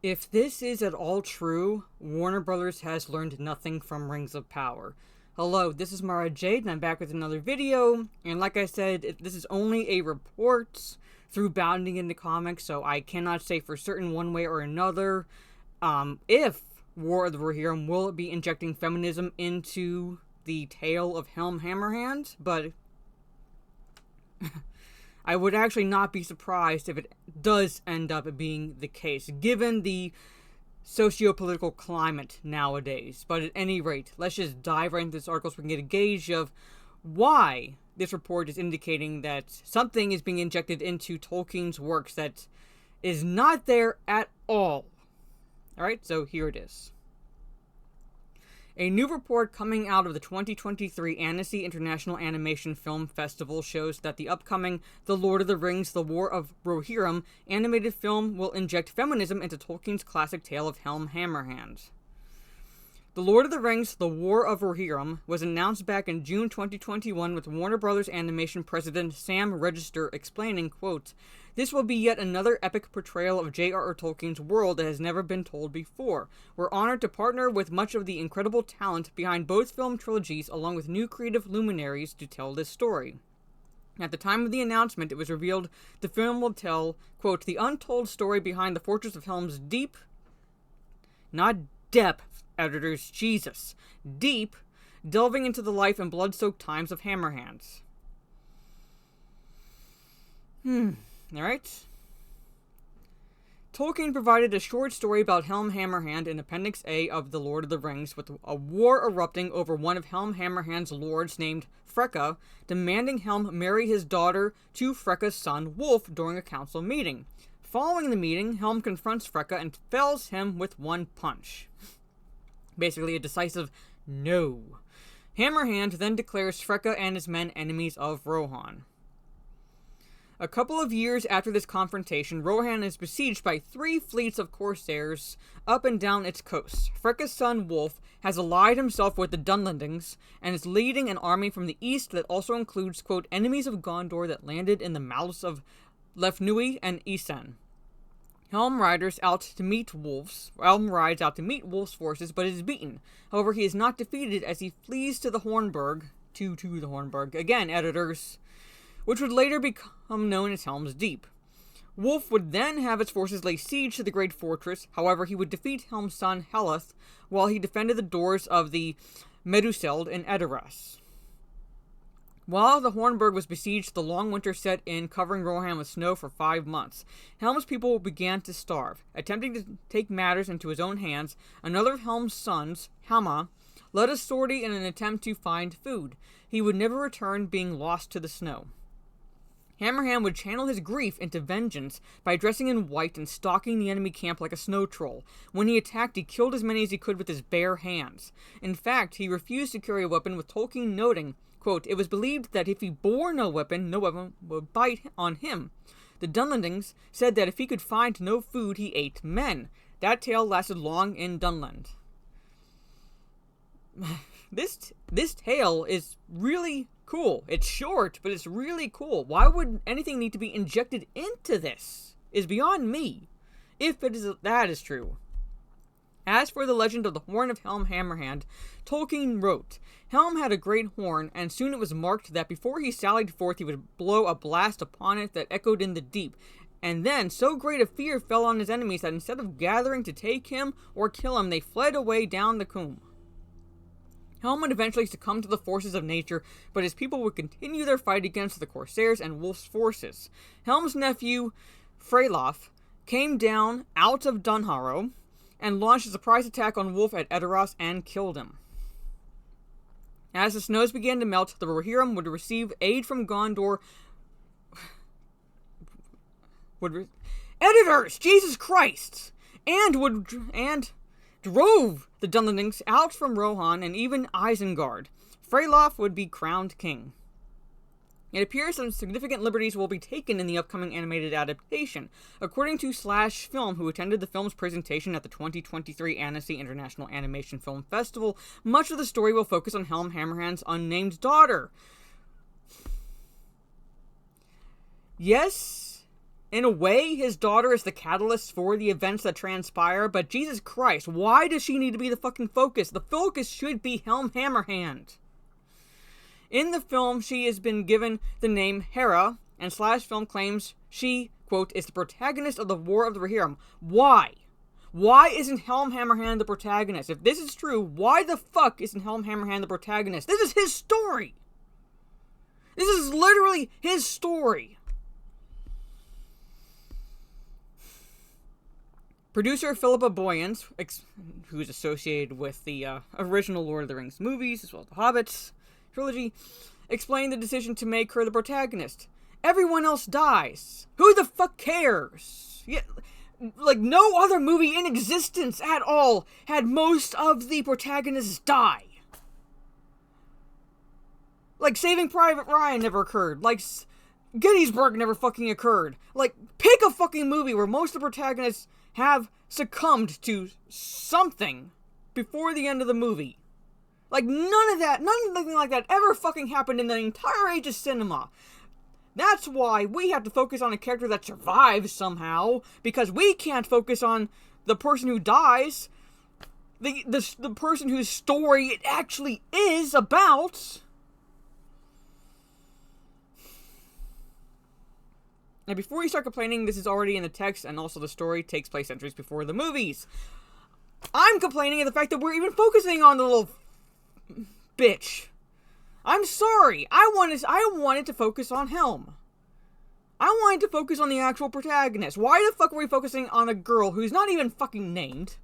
If this is at all true, Warner Brothers has learned nothing from Rings of Power. Hello, this is Mara Jade, and I'm back with another video. And like I said, this is only a report through bounding into comics, so I cannot say for certain one way or another if War of the Rohirrim will be injecting feminism into the tale of Helm Hammerhand, but I would actually not be surprised if it does end up being the case, given the socio-political climate nowadays. But at any rate, let's just dive right into this article so we can get a gauge of why this report is indicating that something is being injected into Tolkien's works that is not there at all. Alright, so here it is. A new report coming out of the 2023 Annecy International Animation Film Festival shows that the upcoming The Lord of the Rings, The War of Rohirrim animated film will inject feminism into Tolkien's classic tale of Helm Hammerhand. The Lord of the Rings, The War of Rohirrim was announced back in June 2021 with Warner Brothers Animation president Sam Register explaining, quote, "This will be yet another epic portrayal of J.R.R. Tolkien's world that has never been told before. We're honored to partner with much of the incredible talent behind both film trilogies along with new creative luminaries to tell this story." At the time of the announcement, it was revealed the film will tell, quote, "the untold story behind the Fortress of Helm's deep," not depth, editors, Jesus, deep, delving into the life and blood-soaked times of Hammerhands. Alright. Tolkien provided a short story about Helm Hammerhand in Appendix A of The Lord of the Rings, with a war erupting over one of Helm Hammerhand's lords named Freka, demanding Helm marry his daughter to Freka's son Wolf during a council meeting. Following the meeting, Helm confronts Freka and fells him with one punch. Basically a decisive no. Hammerhand then declares Freka and his men enemies of Rohan. A couple of years after this confrontation, Rohan is besieged by 3 fleets of corsairs up and down its coasts. Freka's son Wolf has allied himself with the Dunlendings and is leading an army from the east that also includes, quote, enemies of Gondor that landed in the mouths of Lefnui and Isen. Helm rides out to meet Wolf's forces, but is beaten. However, he is not defeated as he flees to the Hornburg, to the Hornburg, again, editors, which would later become known as Helm's Deep. Wolf would then have its forces lay siege to the great fortress. However, he would defeat Helm's son Heleth while he defended the doors of the Meduseld in Edoras. While the Hornburg was besieged, the long winter set in, covering Rohan with snow for 5 months. Helm's people began to starve. Attempting to take matters into his own hands, another of Helm's sons, Hama, led a sortie in an attempt to find food. He would never return, being lost to the snow. Hammerhand would channel his grief into vengeance by dressing in white and stalking the enemy camp like a snow troll. When he attacked, he killed as many as he could with his bare hands. In fact, he refused to carry a weapon, with Tolkien noting, quote, "It was believed that if he bore no weapon would bite on him. The Dunlendings said that if he could find no food, he ate men. That tale lasted long in Dunland." This tale is really cool. It's short, but it's really cool. Why would anything need to be injected into this? Is beyond me, if that is true. As for the legend of the Horn of Helm Hammerhand, Tolkien wrote, "Helm had a great horn, and soon it was marked that before he sallied forth he would blow a blast upon it that echoed in the deep. And then so great a fear fell on his enemies that instead of gathering to take him or kill him, they fled away down the combe." Helm would eventually succumb to the forces of nature, but his people would continue their fight against the Corsairs and Wolf's forces. Helm's nephew, Freylof, came down out of Dunharrow and launched a surprise attack on Wolf at Edoras and killed him. As the snows began to melt, the Rohirrim would receive aid from Gondor. Editors, Jesus Christ, and drove the Dunlendings out from Rohan and even Isengard. Freylof would be crowned king. It appears some significant liberties will be taken in the upcoming animated adaptation. According to Slash Film, who attended the film's presentation at the 2023 Annecy International Animation Film Festival, much of the story will focus on Helm Hammerhand's unnamed daughter. Yes, in a way, his daughter is the catalyst for the events that transpire, but Jesus Christ, why does she need to be the fucking focus? The focus should be Helm Hammerhand. In the film, she has been given the name Hera, and Slash Film claims she, quote, is the protagonist of the War of the Rohirrim. Why? Why isn't Helm Hammerhand the protagonist? If this is true, why the fuck isn't Helm Hammerhand the protagonist? This is his story! This is literally his story! Producer Philippa Boyens, who's associated with the original Lord of the Rings movies, as well as the Hobbits trilogy, explained the decision to make her the protagonist. Everyone else dies. Who the fuck cares? Yeah, like, no other movie in existence at all had most of the protagonists die. Like, Saving Private Ryan never occurred. Like, Gettysburg never fucking occurred. Like, pick a fucking movie where most of the protagonists have succumbed to something before the end of the movie. Like, nothing like that ever fucking happened in the entire age of cinema. That's why we have to focus on a character that survives somehow, because we can't focus on the person who dies, the person whose story it actually is about. Now, before you start complaining, this is already in the text, and also the story takes place centuries before the movies. I'm complaining at the fact that we're even focusing on the little bitch. I'm sorry. I wanted to focus on Helm. I wanted to focus on the actual protagonist. Why the fuck are we focusing on a girl who's not even fucking named?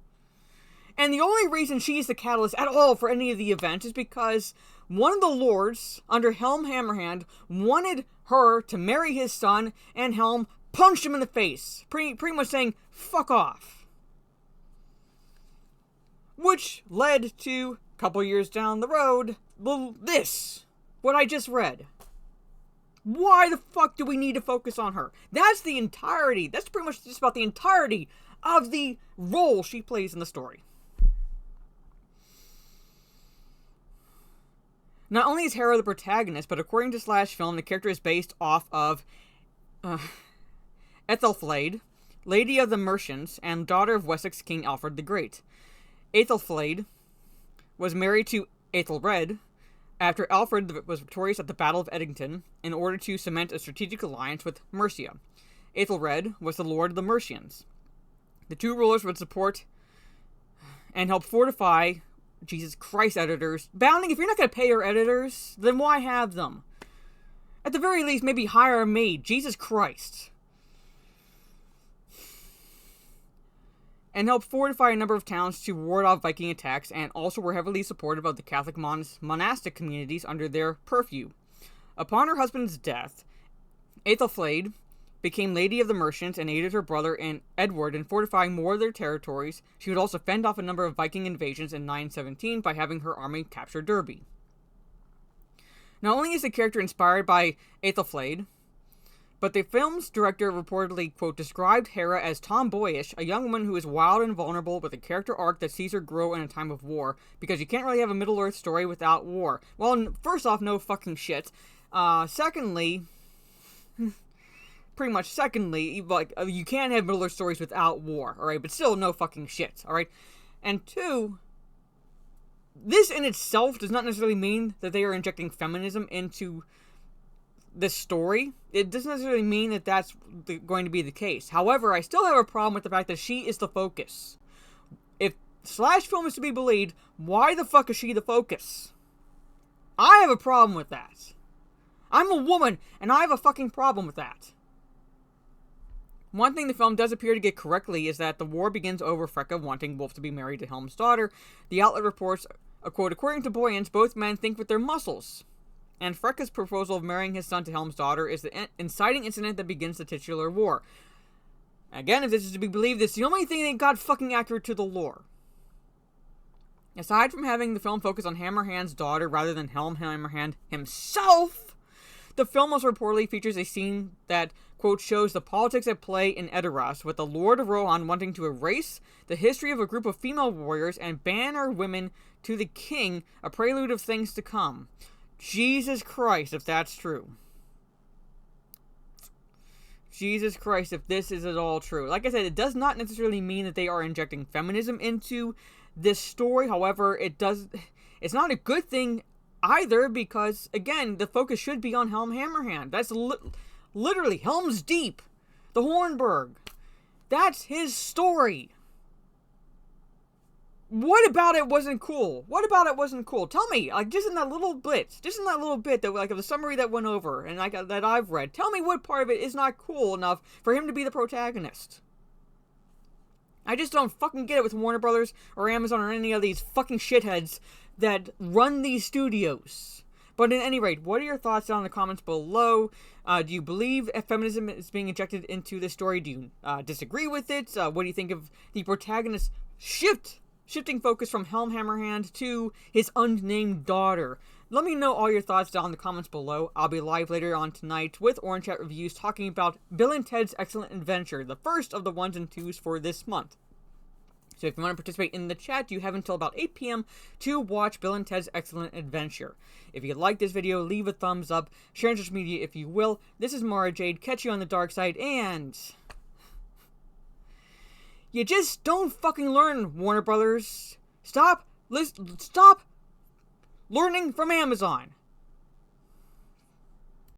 And the only reason she's the catalyst at all for any of the events is because one of the lords, under Helm Hammerhand, wanted her to marry his son, and Helm punched him in the face, pretty much saying, fuck off. Which led to, a couple years down the road, what I just read. Why the fuck do we need to focus on her? That's pretty much just about the entirety of the role she plays in the story. Not only is Hera the protagonist, but according to Slash Film, the character is based off of Ethelflaed, Lady of the Mercians, and daughter of Wessex King Alfred the Great. Ethelflaed was married to Ethelred after Alfred was victorious at the Battle of Edington in order to cement a strategic alliance with Mercia. Ethelred was the Lord of the Mercians. The two rulers would support and help fortify Jesus Christ editors. Bounding, if you're not going to pay your editors, then why have them? At the very least, maybe hire a maid. Jesus Christ. And helped fortify a number of towns to ward off Viking attacks, and also were heavily supportive of the Catholic monastic communities under their purview. Upon her husband's death, Ethelflaed became Lady of the Mercians and aided her brother and Edward in fortifying more of their territories. She would also fend off a number of Viking invasions in 917 by having her army capture Derby. Not only is the character inspired by Ethelflaed, but the film's director reportedly, quote, described Hera as tomboyish, a young woman who is wild and vulnerable with a character arc that sees her grow in a time of war, because you can't really have a Middle-earth story without war. Well, first off, no fucking shit. Secondly, like, you can't have Middle-earth stories without war, alright? But still, no fucking shit, alright? And two, this in itself does not necessarily mean that they are injecting feminism into this story. It doesn't necessarily mean that that's going to be the case. However, I still have a problem with the fact that she is the focus. If Slash Film is to be believed, why the fuck is she the focus? I have a problem with that. I'm a woman, and I have a fucking problem with that. One thing the film does appear to get correctly is that the war begins over Freka wanting Wolf to be married to Helm's daughter. The outlet reports, a quote, according to Boyens, both men think with their muscles. And Freka's proposal of marrying his son to Helm's daughter is the inciting incident that begins the titular war. Again, if this is to be believed, it's the only thing that got fucking accurate to the lore. Aside from having the film focus on Hammerhand's daughter rather than Helm Hammerhand himself, the film also reportedly features a scene that, quote, shows the politics at play in Edoras, with the Lord of Rohan wanting to erase the history of a group of female warriors and banner women to the king, a prelude of things to come. Jesus Christ, if that's true. Jesus Christ, if this is at all true. Like I said, it does not necessarily mean that they are injecting feminism into this story. However, it's not a good thing either, because, again, the focus should be on Helm Hammerhand. That's literally Helm's Deep, the Hornburg. That's his story. What about it wasn't cool? What about it wasn't cool? Tell me, like, just in that little bit that, like, of the summary that went over, and like that I've read, tell me what part of it is not cool enough for him to be the protagonist. I just don't fucking get it with Warner Brothers or Amazon or any of these fucking shitheads that run these studios. But at any rate, what are your thoughts down in the comments below? Do you believe feminism is being injected into this story? Do you disagree with it? What do you think of the protagonist shifting focus from Helm Hammerhand to his unnamed daughter? Let me know all your thoughts down in the comments below. I'll be live later on tonight with Orange Chat Reviews talking about Bill and Ted's Excellent Adventure, the first of the 1s and 2s for this month. So if you want to participate in the chat, you have until about 8 p.m. to watch Bill and Ted's Excellent Adventure. If you like this video, leave a thumbs up, share on social media if you will. This is Mara Jade, catch you on the dark side, and you just don't fucking learn, Warner Brothers. Stop learning from Amazon.